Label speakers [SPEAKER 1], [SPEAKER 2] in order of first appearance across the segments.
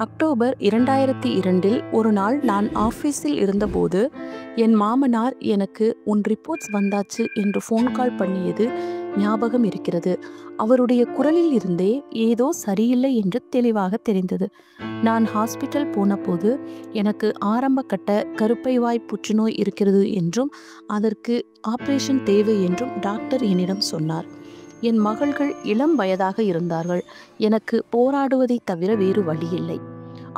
[SPEAKER 1] October 2002 ஒரு நாள் நான் ஆஃபீஸில் இருந்தபோது என் மாமனார் எனக்கு உன் ரிப்போர்ட்ஸ் வந்தாச்சு என்று ஃபோன் கால் பண்ணியது ஞாபகம் இருக்கிறது. அவருடைய குரலில் இருந்தே ஏதோ சரியில்லை என்று தெளிவாக தெரிந்தது. நான் ஹாஸ்பிட்டல் போனபோது எனக்கு ஆரம்ப கட்ட கருப்பைவாய் புற்றுநோய் இருக்கிறது என்றும் அதற்கு ஆபரேஷன் தேவை என்றும் டாக்டர் என்னிடம் சொன்னார். என் மகள்கள் இளம் வயதாக இருந்தார்கள். எனக்கு போராடுவதை தவிர வேறு வழியில்லை.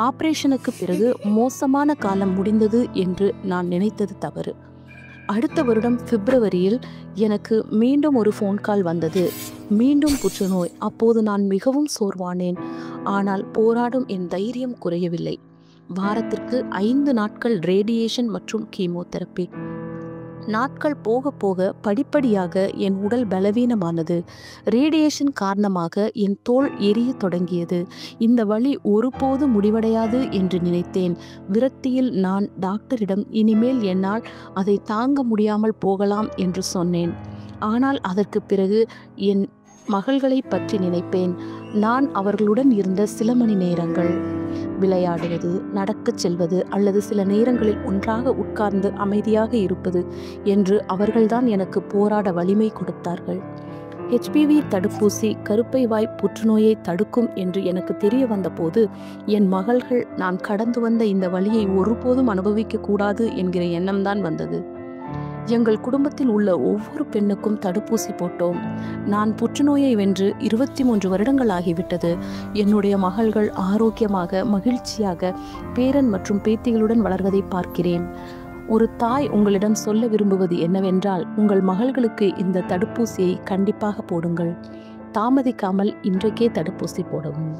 [SPEAKER 1] ஆபரேஷனுக்கு பிறகு மோசமான காலம் முடிந்தது என்று நான் நினைத்தது தவறு. அடுத்த வருடம் பிப்ரவரியில் எனக்கு மீண்டும் ஒரு ஃபோன் கால் வந்தது. மீண்டும் புற்றுநோய். அப்போது நான் மிகவும் சோர்வானேன். ஆனால் போராடும் என் தைரியம் குறையவில்லை. வாரத்திற்கு 5 நாட்கள் ரேடியேஷன் மற்றும் கீமோதெரப்பி. நாட்கள் போக போக படிப்படியாக என் உடல் பலவீனமானது. ரேடியேஷன் காரணமாக என் தோல் எரிய தொடங்கியது. இந்த வலி ஒருபோது முடிவடையாது என்று நினைத்தேன். விரக்தியில் நான் டாக்டரிடம் இனிமேல் என்னால் அதை தாங்க முடியாமல் போகலாம் என்று சொன்னேன். ஆனால் அதற்கு பிறகு என் மகள்களை பற்றி நினைப்பேன். நான் அவர்களுடன் இருந்த சில மணி நேரங்கள், விளையாடுவது, நடக்கச் செல்வது அல்லது சில நேரங்களில் ஒன்றாக உட்கார்ந்து அமைதியாக இருப்பது என்று அவர்கள்தான் எனக்கு போராட வலிமை கொடுத்தார்கள். HPV தடுப்பூசி கருப்பைவாய் புற்றுநோயை தடுக்கும் என்று எனக்கு தெரிய வந்தபோது என் மகள்கள் நான் கடந்து வந்த இந்த வலியை ஒருபோதும் அனுபவிக்க கூடாது என்கிற எண்ணம்தான் வந்தது. எங்கள் குடும்பத்தில் உள்ள ஒவ்வொரு பெண்ணுக்கும் தடுப்பூசி போட்டோம். நான் புற்றுநோயை வென்று 23 வருடங்கள் ஆகிவிட்டது. என்னுடைய மகள்கள் ஆரோக்கியமாக மகிழ்ச்சியாக பேரன் மற்றும் பேத்திகளுடன் வளர்வதை பார்க்கிறேன். ஒரு தாய் உங்களிடம் சொல்ல விரும்புவது என்னவென்றால், உங்கள் மகள்களுக்கு இந்த தடுப்பூசியை கண்டிப்பாக போடுங்கள். தாமதிக்காமல் இன்றைக்கே தடுப்பூசி போடவும்.